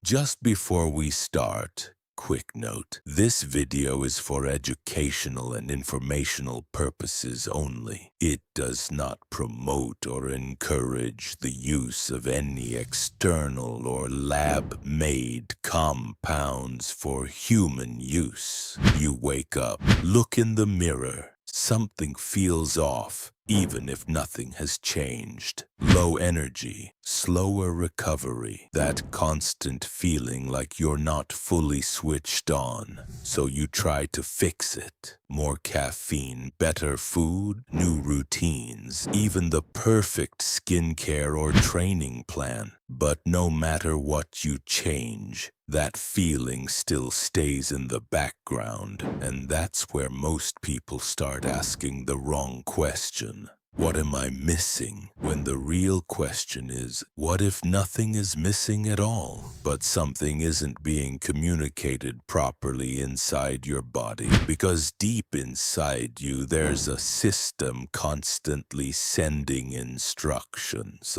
Just before we start, quick note, this video is for educational and informational purposes only. It does not promote or encourage the use of any external or lab-made compounds for human use. You wake up, look in the mirror, something feels off, even if nothing has changed. Low energy, slower recovery, that constant feeling like you're not fully switched on. So you try to fix it. More caffeine, better food, new routines, even the perfect skincare or training plan. But no matter what you change, that feeling still stays in the background, and that's where most people start asking the wrong question. What am I missing? When the real question is, what if nothing is missing at all, but something isn't being communicated properly inside your body? Because deep inside you, there's a system constantly sending instructions,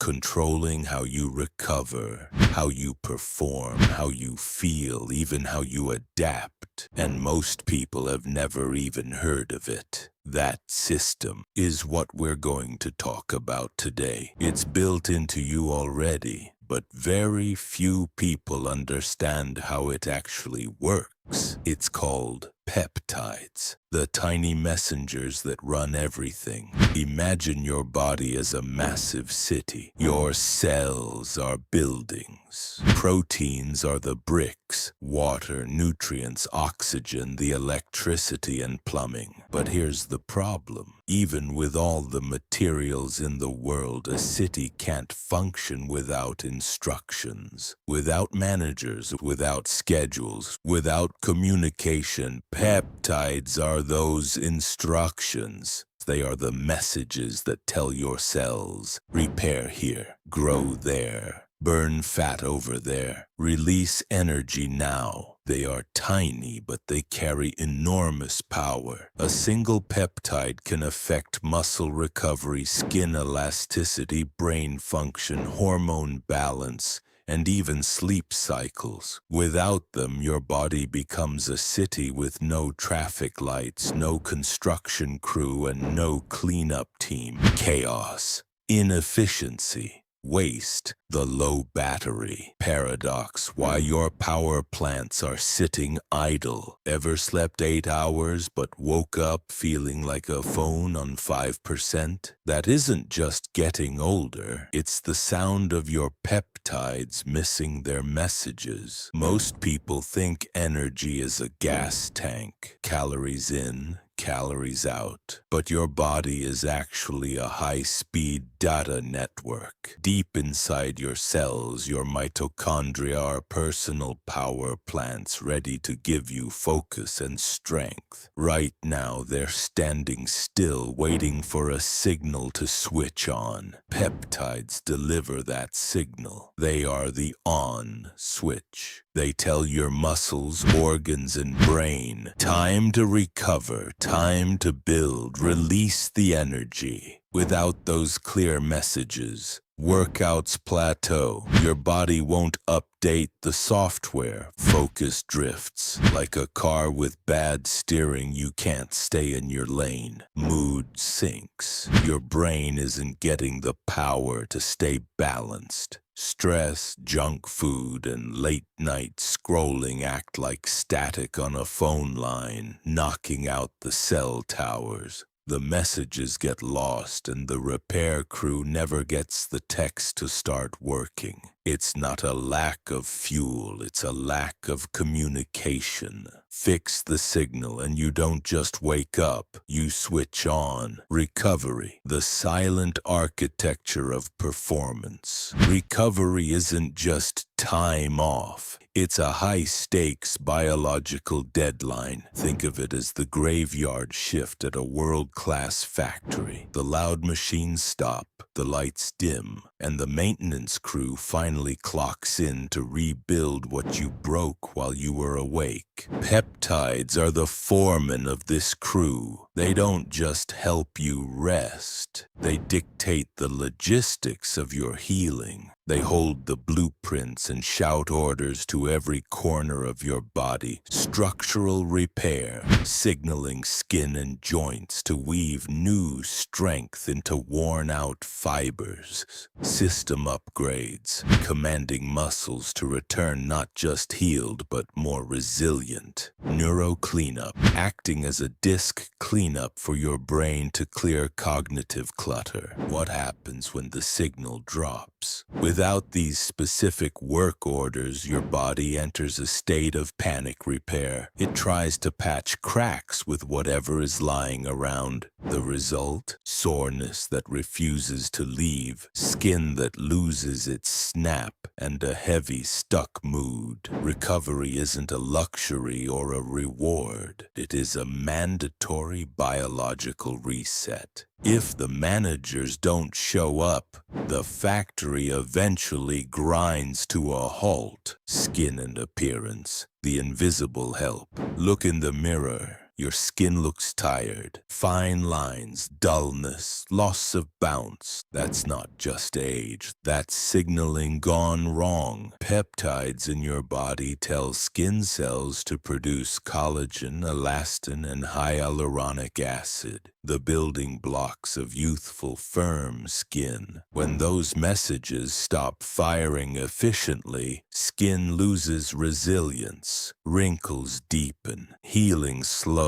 controlling how you recover, how you perform, how you feel, even how you adapt. And most people have never even heard of it. That system is what we're going to talk about today. It's built into you already, but very few people understand how it actually works. It's called peptides, the tiny messengers that run everything. Imagine your body as a massive city. Your cells are buildings. Proteins are the bricks, water, nutrients, oxygen, the electricity and plumbing. But here's the problem. Even with all the materials in the world, a city can't function without instructions, without managers, without schedules, without communication. Peptides are those instructions. They are the messages that tell your cells, repair here, grow there, burn fat over there, release energy now. They are tiny, but they carry enormous power. A single peptide can affect muscle recovery, skin elasticity, brain function, hormone balance, and even sleep cycles. Without them, your body becomes a city with no traffic lights, no construction crew, and no cleanup team. Chaos, inefficiency, waste, the low battery paradox. Why your power plants are sitting idle. Ever slept 8 hours but woke up feeling like a phone on 5%? That isn't just getting older. It's the sound of your peptides missing their messages. Most people think energy is a gas tank. Calories in, calories out. But your body is actually a high-speed data network. Deep inside your cells, your mitochondria are personal power plants ready to give you focus and strength. Right now, they're standing still, waiting for a signal to switch on. Peptides deliver that signal. They are the on switch. They tell your muscles, organs, and brain, time to recover, time to build, release the energy. Without those clear messages, workouts plateau. Your body won't update the software. Focus drifts. Like a car with bad steering, you can't stay in your lane. Mood sinks. Your brain isn't getting the power to stay balanced. Stress, junk food, and late-night scrolling act like static on a phone line, knocking out the cell towers. The messages get lost and the repair crew never gets the text to start working. It's not a lack of fuel, it's a lack of communication. Fix the signal and you don't just wake up, you switch on. Recovery, the silent architecture of performance. Recovery isn't just time off. It's a high-stakes biological deadline. Think of it as the graveyard shift at a world-class factory. The loud machines stop, the lights dim, and the maintenance crew finally clocks in to rebuild what you broke while you were awake. Peptides are the foreman of this crew. They don't just help you rest. They dictate the logistics of your healing. They hold the blueprints and shout orders to every corner of your body. Structural repair, signaling skin and joints to weave new strength into worn-out fibers. System upgrades, commanding muscles to return not just healed but more resilient. Neuro cleanup, acting as a disc cleanup for your brain to clear cognitive clutter. What happens when the signal drops? Without these specific work orders, your body enters a state of panic repair. It tries to patch cracks with whatever is lying around. The result? Soreness that refuses to leave, skin that loses its snap, and a heavy, stuck mood. Recovery isn't a luxury or a reward. It is a mandatory biological reset. If the managers don't show up, the factory eventually grinds to a halt. Skin and appearance, the invisible help. Look in the mirror. Your skin looks tired. Fine lines, dullness, loss of bounce. That's not just age. That's signaling gone wrong. Peptides in your body tell skin cells to produce collagen, elastin, and hyaluronic acid, the building blocks of youthful, firm skin. When those messages stop firing efficiently, skin loses resilience. Wrinkles deepen. Healing slows.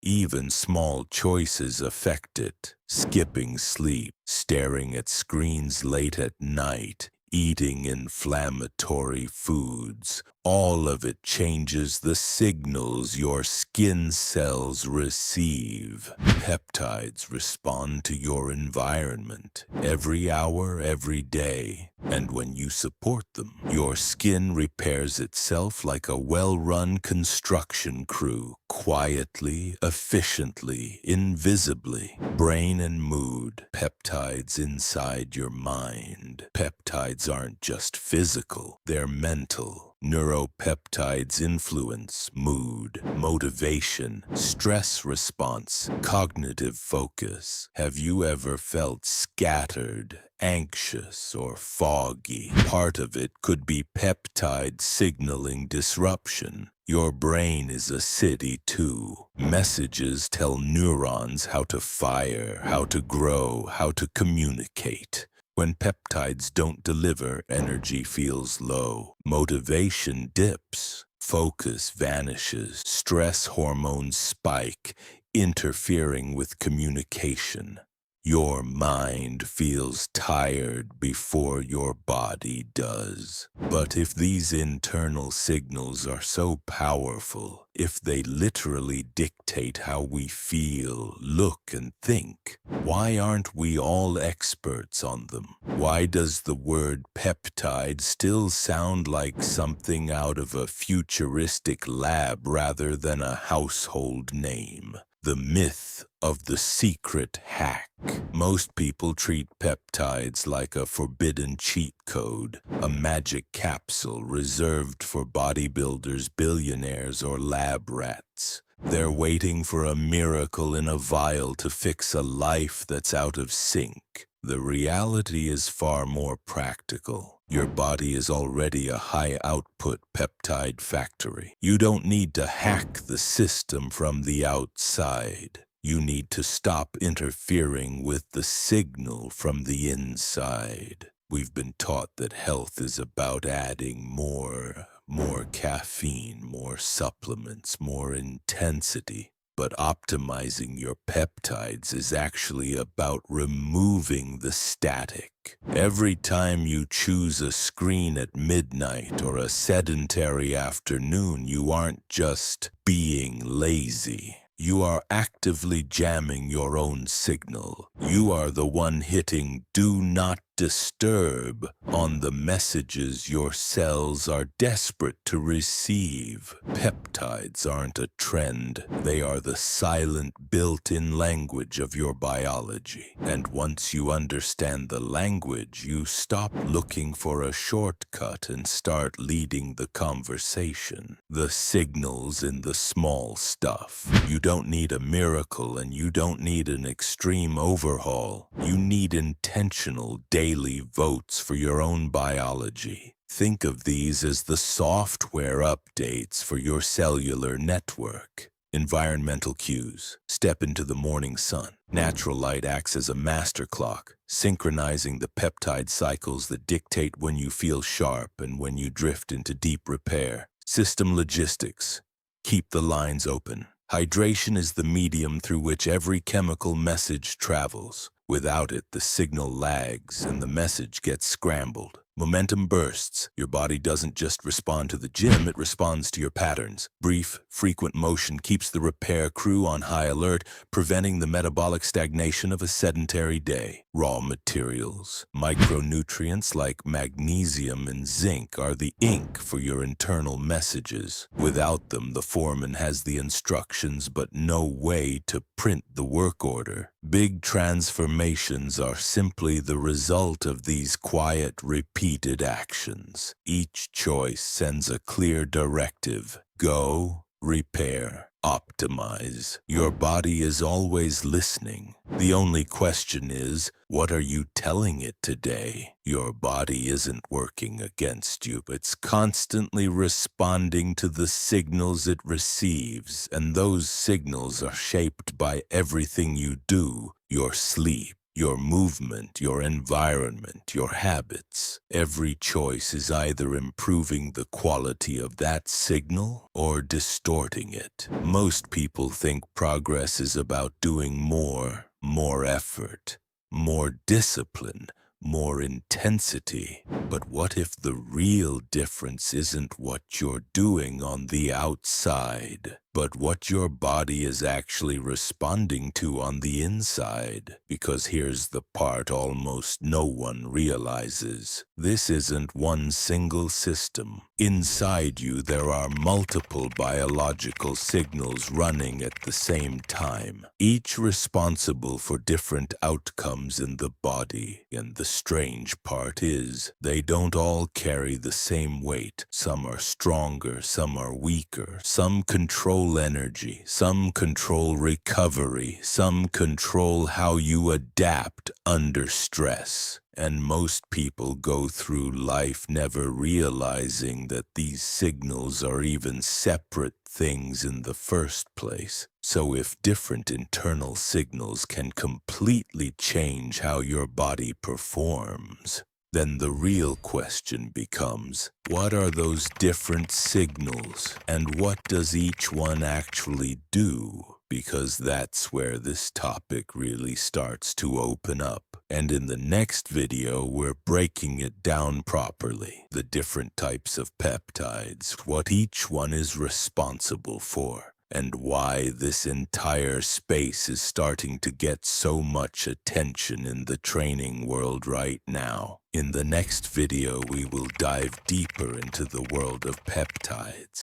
Even small choices affect it. Skipping sleep, staring at screens late at night, eating inflammatory foods. All of it changes the signals your skin cells receive. Peptides respond to your environment every hour, every day. And when you support them, your skin repairs itself like a well-run construction crew, quietly, efficiently, invisibly. Brain and mood, peptides inside your mind. Peptides aren't just physical, they're mental. Neuropeptides influence mood, motivation, stress response, cognitive focus. Have you ever felt scattered, anxious, or foggy? Part of it could be peptide signaling disruption. Your brain is a city too. Messages tell neurons how to fire, how to grow, how to communicate. When peptides don't deliver, energy feels low. Motivation dips. Focus vanishes. Stress hormones spike, interfering with communication. Your mind feels tired before your body does. But if these internal signals are so powerful, if they literally dictate how we feel, look, and think, why aren't we all experts on them? Why does the word peptide still sound like something out of a futuristic lab rather than a household name? The myth of the secret hack. Most people treat peptides like a forbidden cheat code, a magic capsule reserved for bodybuilders, billionaires, or lab rats. They're waiting for a miracle in a vial to fix a life that's out of sync. The reality is far more practical. Your body is already a high-output peptide factory. You don't need to hack the system from the outside. You need to stop interfering with the signal from the inside. We've been taught that health is about adding more caffeine, more supplements, more intensity. But optimizing your peptides is actually about removing the static. Every time you choose a screen at midnight or a sedentary afternoon, you aren't just being lazy. You are actively jamming your own signal. You are the one hitting do not disturb on the messages your cells are desperate to receive. Peptides aren't a trend. They are the silent, built-in language of your biology. And once you understand the language, you stop looking for a shortcut and start leading the conversation. The signals in the small stuff. You don't need a miracle and you don't need an extreme overhaul. You need intentional daily votes for your own biology. Think of these as the software updates for your cellular network. Environmental cues. Step into the morning sun. Natural light acts as a master clock, synchronizing the peptide cycles that dictate when you feel sharp and when you drift into deep repair. System logistics. Keep the lines open. Hydration is the medium through which every chemical message travels. Without it, the signal lags and the message gets scrambled. Momentum bursts. Your body doesn't just respond to the gym, it responds to your patterns. Brief, frequent motion keeps the repair crew on high alert, preventing the metabolic stagnation of a sedentary day. Raw materials. Micronutrients like magnesium and zinc are the ink for your internal messages. Without them, the foreman has the instructions but no way to print the work order. Big transformations are simply the result of these quiet, repeated actions. Each choice sends a clear directive. Go, repair, optimize. Your body is always listening. The only question is, what are you telling it today? Your body isn't working against you. It's constantly responding to the signals it receives, and those signals are shaped by everything you do, your sleep, your movement, your environment, your habits. Every choice is either improving the quality of that signal or distorting it. Most people think progress is about doing more effort, more discipline, more intensity. But what if the real difference isn't what you're doing on the outside, but what your body is actually responding to on the inside? Because here's the part almost no one realizes. This isn't one single system. Inside you, there are multiple biological signals running at the same time, each responsible for different outcomes in the body. And the strange part is, they don't all carry the same weight. Some are stronger, some are weaker. Some control energy, some control recovery, some control how you adapt under stress. And most people go through life never realizing that these signals are even separate things in the first place. So if different internal signals can completely change how your body performs, then the real question becomes, what are those different signals, and what does each one actually do? Because that's where this topic really starts to open up. And in the next video, we're breaking it down properly. The different types of peptides, what each one is responsible for, and why this entire space is starting to get so much attention in the training world right now. In the next video, we will dive deeper into the world of peptides.